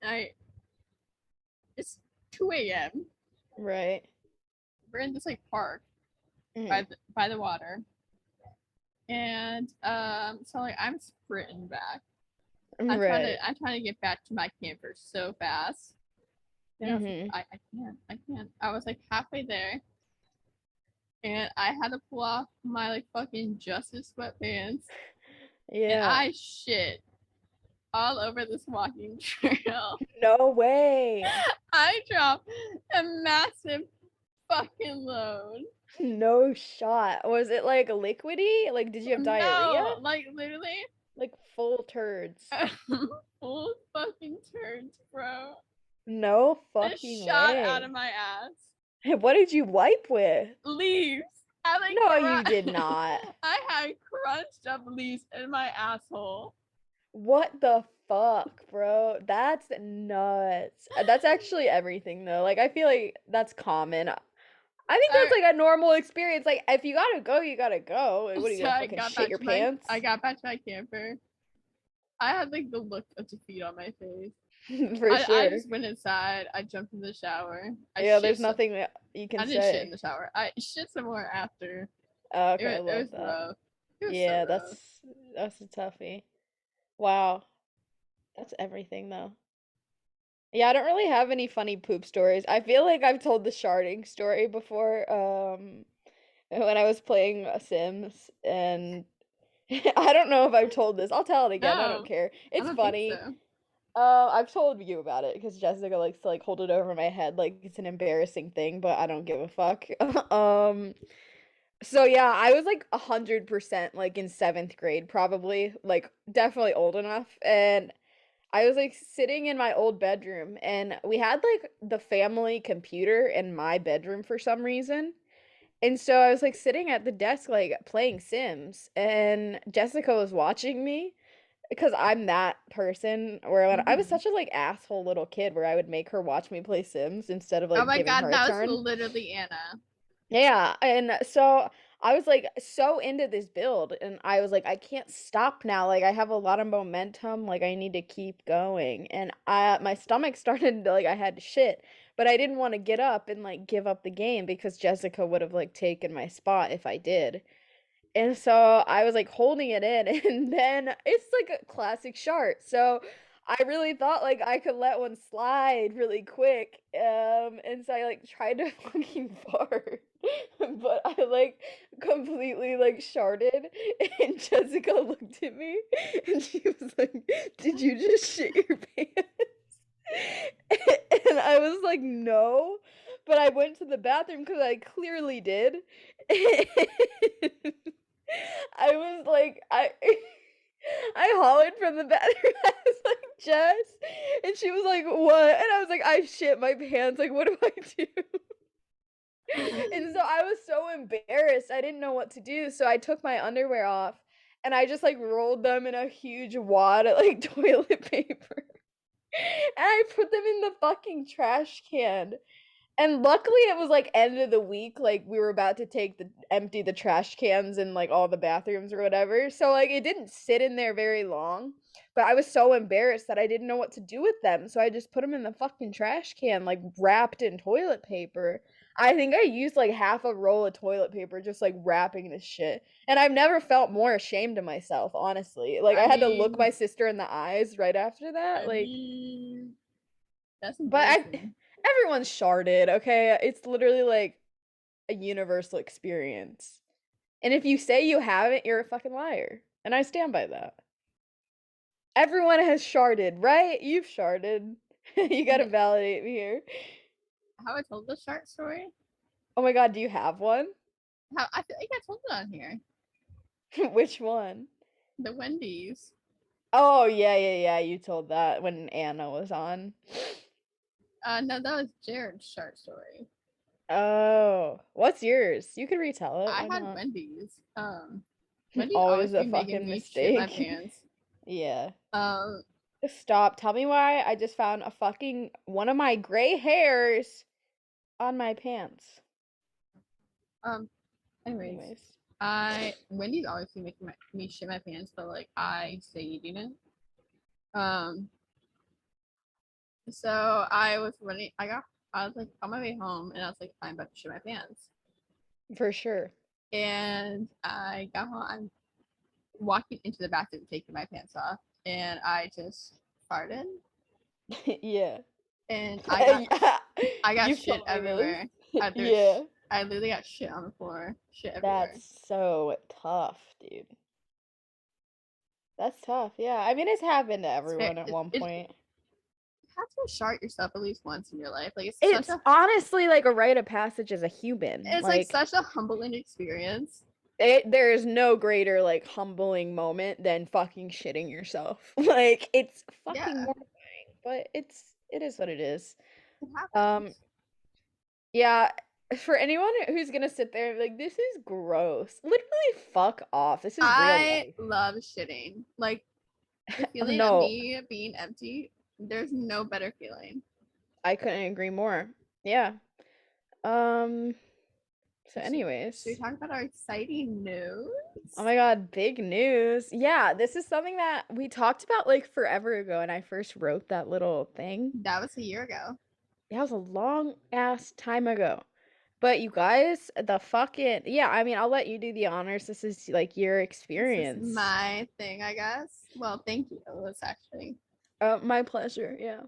It's 2 a.m. Right. We're in this like park by the water. And so like I'm sprinting back. I'm trying to get back to my camper so fast. And I can't. I was like halfway there. And I had to pull off my like fucking Justice sweatpants. Yeah. And I shit all over this walking trail. No way. I dropped a massive fucking load. No shot. Was it like liquidy? Like did you have diarrhea? No, like literally. Like full turds. Full fucking turds, bro. No fucking way. Shot out of my ass. What did you wipe with? Leaves. You did not. I had crunched up leaves in my asshole. What the fuck, bro. That's nuts. That's actually everything though. Like I feel like that's common. I think that's Alright, like a normal experience. Like if you gotta go, you gotta go. Like, what are you so gonna fucking shit your pants? I got back to my camper. I had like the look of defeat on my face. For I sure. just went inside. I jumped in the shower. Yeah, there's nothing that you can I didn't shit in say. the shower. I shit some more after. Oh, okay, I It love was that. rough. It was so Yeah, rough. that's a toughie. Wow. That's everything though. Yeah, I don't really have any funny poop stories. I feel like I've told the sharding story before, when I was playing Sims, and I don't know if I've told this. I'll tell it again. I don't No, care. I It's don't think funny. so. I've told you about it because Jessica likes to like hold it over my head like it's an embarrassing thing, but I don't give a fuck. Um, so yeah, I was like 100% like in seventh grade, probably like definitely old enough, and I was like sitting in my old bedroom, and we had like the family computer in my bedroom for some reason. And so I was like sitting at the desk like playing Sims, and Jessica was watching me because I'm that person where when I was Hmm. such a like asshole little kid where I would make her watch me play Sims instead of Oh like my giving god, her a that was turn. literally Anna. Yeah, and so I was like so into this build, and I was like I can't stop now. Like I have a lot of momentum, like I need to keep going. And I my stomach started to, like I had to shit, but I didn't want to get up and like give up the game because Jessica would have like taken my spot if I did. And so I was like holding it in, and then it's like a classic shart. So I really thought like I could let one slide really quick. And so I like tried to fucking fart. But I like completely like sharted, and Jessica looked at me and she was like, "Did you just shit your pants?" And I was like, "No." But I went to the bathroom because I clearly did. I was like, I hollered from the bathroom. I was like, Jess, and she was like, what? And I was like, I shit my pants. Like, what do I do? And so I was so embarrassed. I didn't know what to do. So I took my underwear off and I just like rolled them in a huge wad of like toilet paper. And I put them in the fucking trash can. And luckily it was like end of the week, like we were about to take the empty the trash cans in like all the bathrooms or whatever. So like it didn't sit in there very long, but I was so embarrassed that I didn't know what to do with them. So I just put them in the fucking trash can like wrapped in toilet paper. I think I used like half a roll of toilet paper just like wrapping this shit. And I've never felt more ashamed of myself, honestly. Like I I had to look my mean, sister in the eyes right after that. I Like mean, that's but embarrassing. everyone's sharded, okay? It's literally like a universal experience. And if you say you haven't, you're a fucking liar. And I stand by that. Everyone has sharded, right? You've sharded. You gotta validate me here. Have I told the shark story? Oh my god, do you have one? How I feel like I told it on here. Which one? The Wendy's. Oh, yeah. You told that when Anna was on. No, that was Jared's shark story. Oh, what's yours? You could retell it. I Why had not? Wendy's. Wendy's always Always a be making fucking me shit my mistake. pants. Yeah. Um, Stop. Tell me why I just found a fucking one of my gray hairs on my pants. um. Anyways, Anyways. I Wendy's always be making me shit my pants, but like I stay eating it. Um. So I was running. I was like on my way home, and I was like, I'm about to shit my pants. For sure. And I got home. I'm walking into the bathroom, taking my pants off, and I just farted, Yeah. and Yeah. I got You've shit told me everywhere. this. Yeah. I literally got shit on the floor, shit everywhere. That's so tough, dude. That's tough. Yeah. I mean, it's happened to It's fair. everyone at one It point. you have to shart yourself at least once in your life. Like It's honestly like a rite of passage as a human. it's like Like, such a humbling experience. there is no greater like humbling moment than fucking shitting yourself. Like, it's fucking Yeah, mortifying, but it is what it is. it Um, happens. yeah, for anyone who's gonna sit there and be like, this is gross. Literally fuck off. This is real I life. love shitting. Like The feeling of No, me being empty, there's no better feeling. I couldn't agree more. Yeah. Um, so Should we anyways. talk about our exciting news? Oh my God, big news. Yeah, this is something that we talked about like forever ago, and I first wrote that little thing. That was a year ago. That was a long ass time ago. But you guys, the fucking yeah, I mean, I'll let you do the honors. This is like your This is experience. my thing, I guess. Well, thank you. It's actually. My pleasure. Yeah.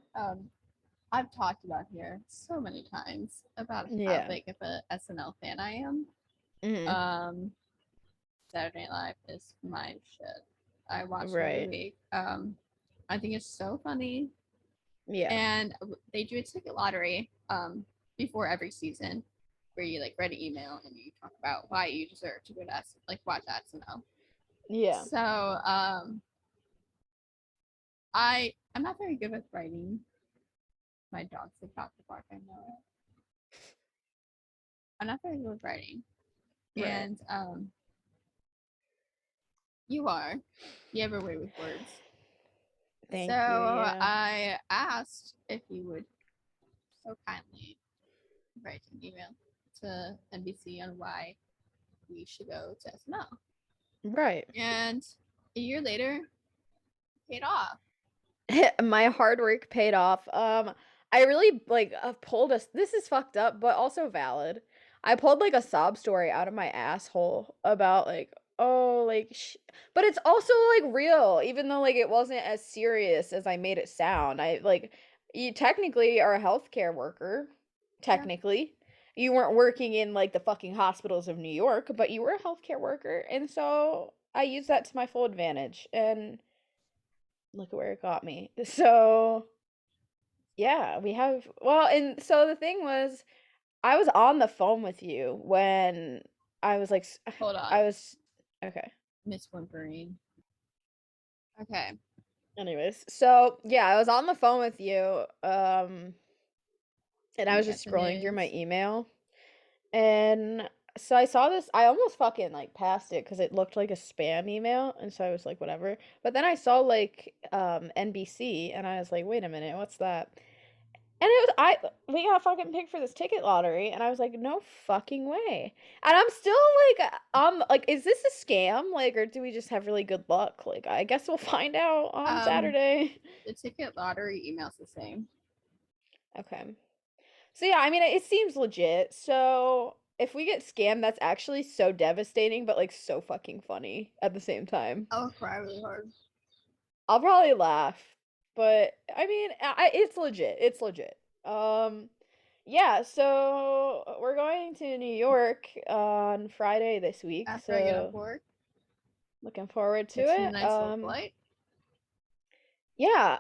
I've talked about here so many times about how Yeah. big of a SNL fan I am. Mm, Um, Saturday Night Live is my shit. I watch it every right. week. I think it's so funny. Yeah. And they do a ticket lottery before every season where you like write an email and you talk about why you deserve to go to watch SNL. Yeah. So I'm not very good with writing. My dog's about to bark, I know it. I'm not very good with writing. Right. And you are. You have a way with words. So Thank you. Yeah. I asked if you would so kindly write an email to NBC on why we should go to SNL. Right. And a year later, paid off. My hard work paid off. I really like pulled a. This is fucked up, but also valid. I pulled like a sob story out of my asshole about like oh but it's also like real, even though like it wasn't as serious as I made it sound. I like you technically are a healthcare worker. Yeah. Technically, you weren't working in like the fucking hospitals of New York, but you were a healthcare worker, and so I used that to my full advantage and look at where it got me. So, yeah, we have well, and so the thing was I was on the phone with you when I was like Hold on. I was okay. Miss Whimpering. Okay. Anyways, so yeah, I was on the phone with you and I And was you got just the scrolling through my news. email and so I saw this I almost fucking like passed it cuz it looked like a spam email and so I was like whatever. But then I saw like NBC and I was like, "Wait a minute, what's that?" And it was we got fucking picked for this ticket lottery, and I was like, no fucking way. And I'm still like, like, is this a scam? Like, or do we just have really good luck? Like, I guess we'll find out on Saturday. The ticket lottery email's the same. Okay. So yeah, I mean, it seems legit. So if we get scammed, that's actually so devastating, but like so fucking funny at the same time. I'll cry really hard. I'll probably laugh, but I mean, it's legit. It's legit. Um, yeah, so we're going to New York on Friday this week, After I get off so work, looking forward to catching a it. nice little flight. Yeah,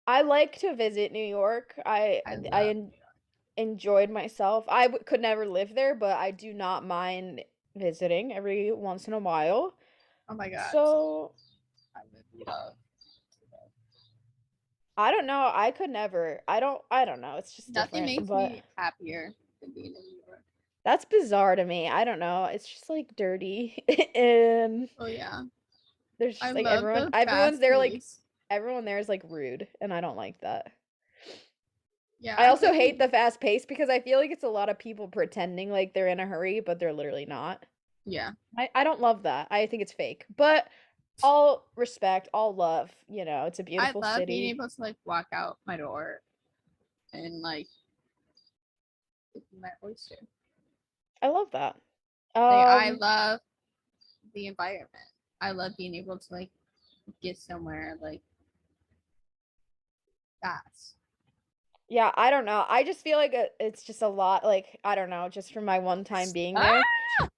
I like to visit New York. I I love enjoyed myself. Could never live there, but I do not mind visiting every once in a while. Oh my god. So I would love. I don't know. I could never. I don't know. It's just Nothing different, makes but me happier than being in New York. that's bizarre to me. I don't know. It's just like dirty and Oh yeah. there's I just like love the everyone's fast there like pace. everyone there is like rude and I don't like that. Yeah, I I also feel hate like the fast pace because I feel like it's a lot of people pretending like they're in a hurry, but they're literally not. yeah. I don't love that. I think it's fake. But all respect, all love, it's a I beautiful love being city. able to like walk out my door and like get my oyster. I love that. Like I love the environment. I love being able to like get somewhere like fast. Yeah, I don't know. I just feel like it's just a lot like I don't know, just from my one time being Ah! there.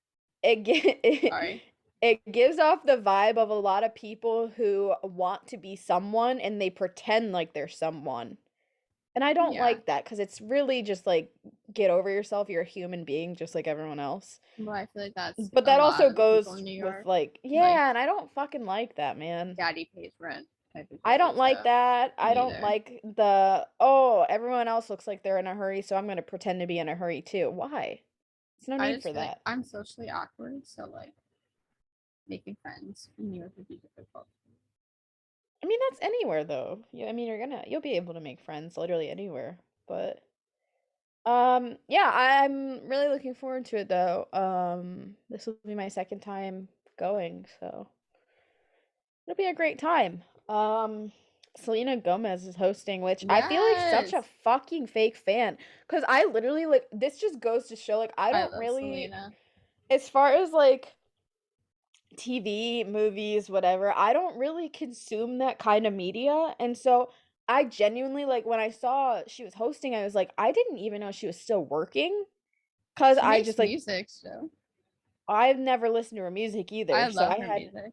It Sorry. it gives off the vibe of a lot of people who want to be someone and they pretend like they're someone. And I don't Yeah. like that because it's really just like get over yourself. You're a human being just like everyone else. Well, I feel like that's But a that lot also of people goes in New with York. like, Like yeah, and I don't fucking like that, man. daddy pays rent type of I shit. don't like So that. I me don't either. like the, oh, everyone else looks like they're in a hurry, so I'm going to pretend to be in a hurry too. Why? There's no I need just for feel like that. I'm socially awkward, so like making friends in New York would be difficult. I mean, that's anywhere though. Yeah, I mean, you'll be able to make friends literally anywhere. But yeah, I'm really looking forward to it though. This will be my second time going, so it'll be a great time. Selena Gomez is hosting, which I feel like such a Yes. fucking fake fan. Cause I literally like this just goes to show like I I don't love really Selena. as far as like TV, movies, whatever, I don't really consume that kind of media. And so I genuinely like when I saw she was hosting, I was like, I didn't even know she was still working. Cause She I makes just like music, so I've never listened to her music either. I So love her music.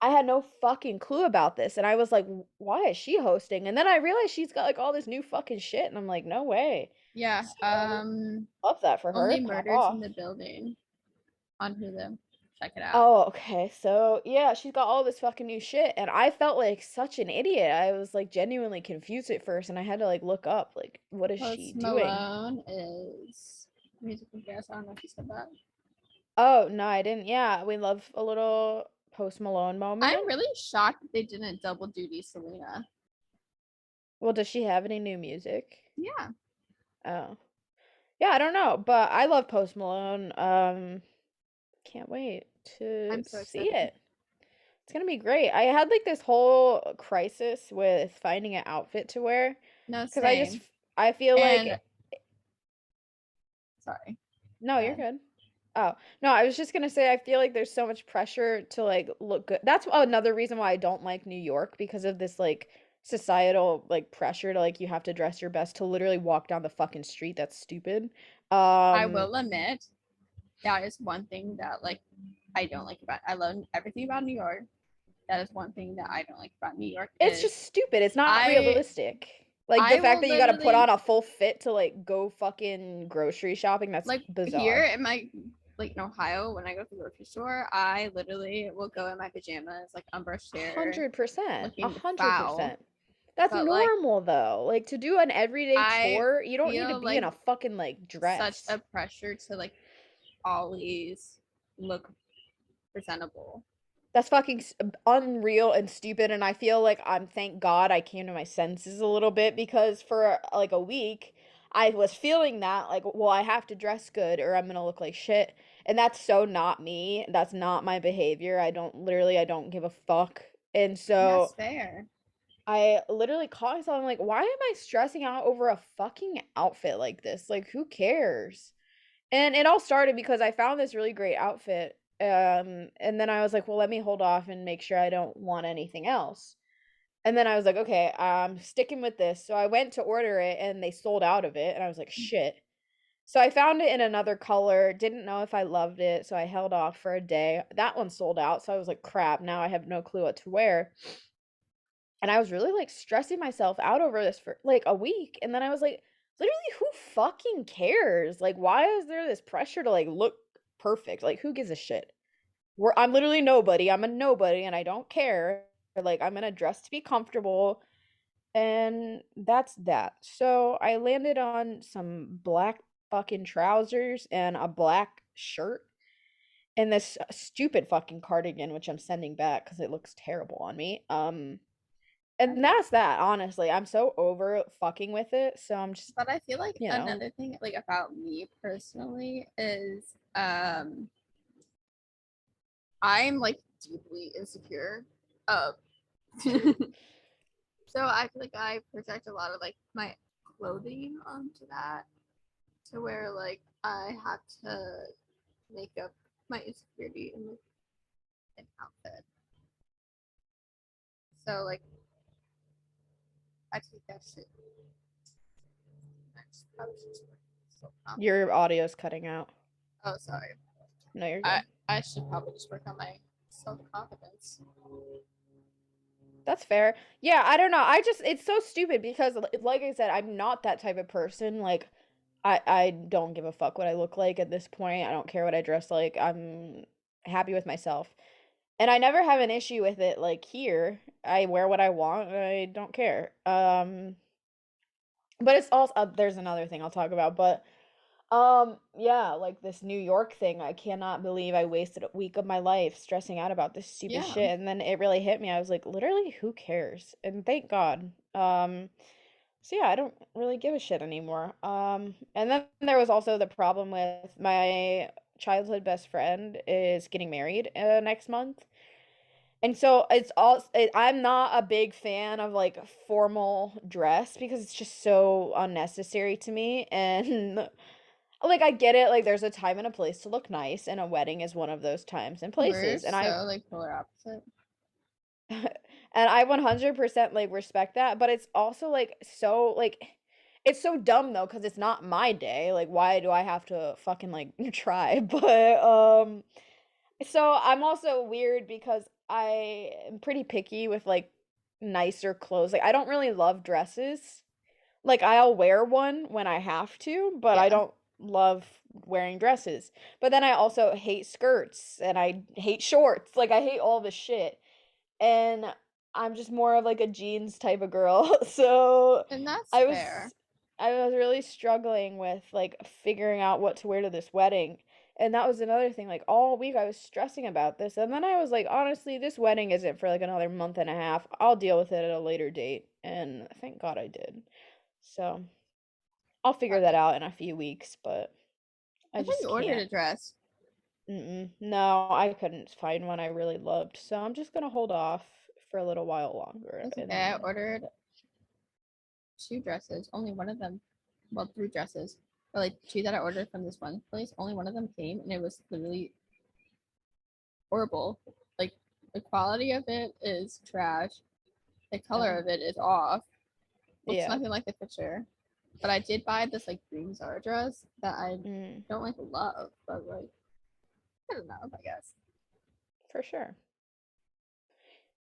I had no fucking clue about this. And I was like, why is she hosting? And then I realized she's got like all this new fucking shit. And I'm like, no way. Yeah. So love that for her. Only Pop Murders in off. the Building on Hulu. Check it out. Oh, okay. So, yeah, she's got all this fucking new shit, and I felt like such an idiot. I was like genuinely confused at first, and I had to like look up like what is she Post doing? Malone is musical guest. I don't know if you said that. Oh, no, I didn't. Yeah, we love a little Post Malone I'm moment. really shocked that they didn't double duty Selena. Well, does she have any new music? Yeah, Oh. Yeah, I don't know, but I love Post Malone. Can't wait to I'm so see excited. it. It's gonna be great. I had like this whole crisis with finding an outfit to wear No, because same. I feel And like sorry. no, Go you're ahead. good. Oh, no, I was just gonna say I feel like there's so much pressure to like look good. That's another reason why I don't like New York because of this like societal like pressure to like you have to dress your best to literally walk down the fucking street. That's stupid. I Um, will admit that is one thing that like I don't like about. I love everything about New York. That is one thing that I don't like about New York it's just is stupid. It's not I realistic. Like the I fact will that you got to put literally on a full fit to like go fucking grocery shopping, that's like here bizarre. in my like in Ohio when I go to the grocery store, I literally will go in my pajamas, like unbrushed hair, 100%. looking foul. 100%. That's But like normal though. Like to do an everyday I chore, you don't need to feel be in like a fucking like such dress. a pressure to like always look presentable. That's fucking unreal and stupid. And I feel like thank God I came to my senses a little bit because for like a week, I was feeling that, like, well, I have to dress good or I'm gonna look like shit. And that's so not me. That's not my behavior. I don't give a fuck. And And that's so fair. I literally caught myself. I'm like, why am I stressing out over a fucking outfit like this? Like, who cares? And it all started because I found this really great outfit. And then I was like, well, let me hold off and make sure I don't want anything else. And then I was like, okay, I'm sticking with this. So I went to order it and they sold out of it. And I was like, shit. So I found it in another color, didn't know if I loved it. So I held off for a day. That one sold out. So I was like, crap, now I have no clue what to wear. And I was really like stressing myself out over this for like a week. And then I was like, literally, who fucking cares? Like, why is there this pressure to like look perfect? Like, who gives a shit? I'm literally nobody. I'm a nobody and I don't care. Like, I'm gonna dress to be comfortable. And that's that. So I landed on some black fucking trousers and a black shirt and this stupid fucking cardigan, which I'm sending back because it looks terrible on me. And that's that, honestly. I'm so over fucking with it. So I'm just, But I feel like you know, another thing like about me personally is I'm like deeply insecure. Um so I feel like I project a lot of like my clothing onto that to where like I have to make up my insecurity in like an outfit. So like I take that shit. I just probably should just work self confidence. your audio's cutting out. Oh sorry. No, you're I good. I should probably just work on my self confidence. That's fair. Yeah, I don't know. It's so stupid because like I said, I'm not that type of person. Like I don't give a fuck what I look like at this point. I don't care what I dress like. I'm happy with myself. And I never have an issue with it like here. I wear what I want. I don't care. But it's also there's another thing I'll talk about, but Yeah, like this New York thing. I cannot believe I wasted a week of my life stressing out about this stupid Yeah. shit. And then it really hit me. I was like, literally, who cares? And thank God. So yeah, I don't really give a shit anymore. And then there was also the problem with my childhood best friend is getting married next month. And so I'm not a big fan of like formal dress because it's just so unnecessary to me. And like I get it, like there's a time and a place to look nice, and a wedding is one of those times and We're places. And I so like polar opposite. and I 100% like respect that, but it's also like so like it's so dumb though because it's not my day. Like why do I have to fucking like try? But so I'm also weird because I am pretty picky with like nicer clothes. Like I don't really love dresses. Like I'll wear one when I have to, but I Yeah. don't love wearing dresses. But then I also hate skirts and I hate shorts. Like I hate all the shit. And I'm just more of like a jeans type of girl. So And that's I fair. was I was really struggling with like figuring out what to wear to this wedding. And that was another thing. Like all week I was stressing about this. And then I was like, honestly, this wedding isn't for like another month and a half. I'll deal with it at a later date. And thank God I did. So I'll figure that Perfect. out in a few weeks, but I I thought just you ordered can't. a dress. No, I couldn't find one I really loved, so I'm just gonna hold off for a little while longer, It's and okay. I then ordered 2 dresses. Only one of them, well, 3 dresses, but like 2 that I ordered from this one place. Only one of them came, and it was literally horrible. Like the quality of it is trash. The color oh, of it is off. Looks yeah. nothing like the picture. But I did buy this like green Zara dress that I Mm, don't like love, but like I don't know, I guess. for sure.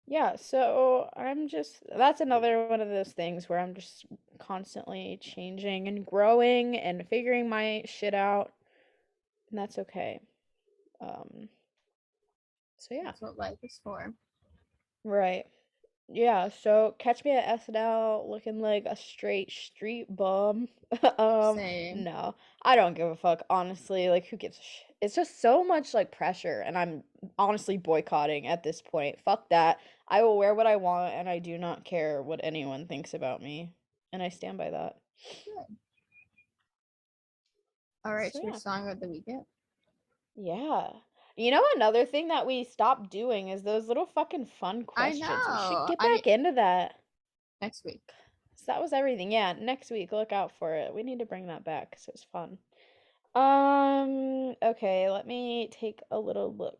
Yeah, so that's another one of those things where I'm just constantly changing and growing and figuring my shit out, and that's okay. Um, so yeah. That's what life is for. Right. Yeah, so catch me at SNL looking like a straight street bum. Same. No, I don't give a fuck, honestly. Like, who gives a shit? It's just so much like pressure, and I'm honestly boycotting at this point. Fuck that. I will wear what I want, and I do not care what anyone thinks about me, and I stand by that. Good. All right, So so your yeah, song of the weekend yeah. You know, another thing that we stopped doing is those little fucking fun I questions. We should know. get I need back into that. next week. So that was everything. Yeah, next week, look out for it. We need to bring that back because it was fun. Okay, let me take a little look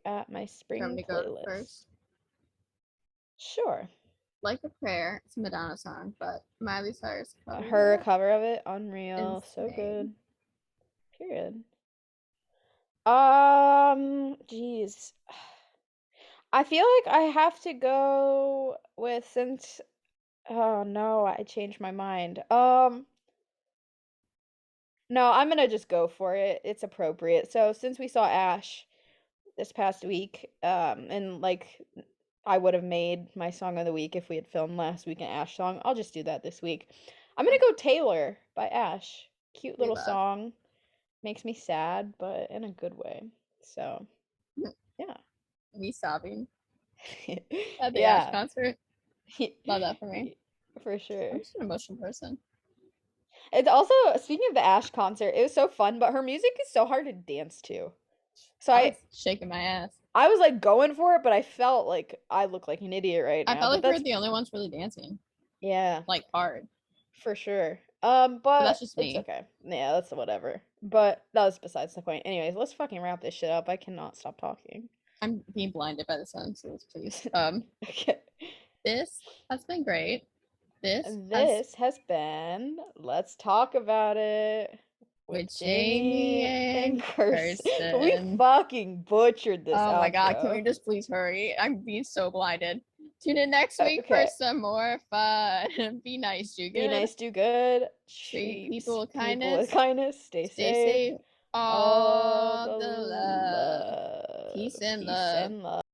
at my Do you want spring me to go playlist. first? Sure. Like a Prayer. It's a Madonna song, but Miley Cyrus covered Her it. cover of it, unreal, so Insane. good. Period. Geez. I feel like I have to go with since oh no, I changed my mind. No, I'm gonna just go for it. It's appropriate. So since we saw Ash this past week, and like I would have made my song of the week if we had filmed last week an Ash song. I'll just do that this week. I'm gonna go Taylor by Ash. Cute We little love. song. Makes me sad, but in a good way. So yeah. Me sobbing at the Ash Yeah. concert. Love that for me. For sure. I'm just an emotional person. It's also speaking of the Ash concert, it was so fun, but her music is so hard to dance to. So I was shaking my ass. I was like going for it, but I felt like I look like an idiot right I now. felt But like we that's were the only ones really dancing, yeah, like hard. for sure. But that's But just it's me. okay. Yeah, that's whatever. But that was besides the point. Anyways, let's fucking wrap this shit up. I cannot stop talking. I'm being blinded by the sun, so let's please. Okay. This has been great. This has This has been Let's Talk About It with with Jamie Jamie and and Kirsten. We Kirsten. fucking butchered this Oh my god, can we outro. just please hurry? I'm being so blinded. Tune in next week for Okay. some more fun. Be nice, do Be good. nice, do good. Treat Treat people with people with kindness. kindness. Stay Stay safe. safe. All All the the love. love. Peace and Peace love. and love.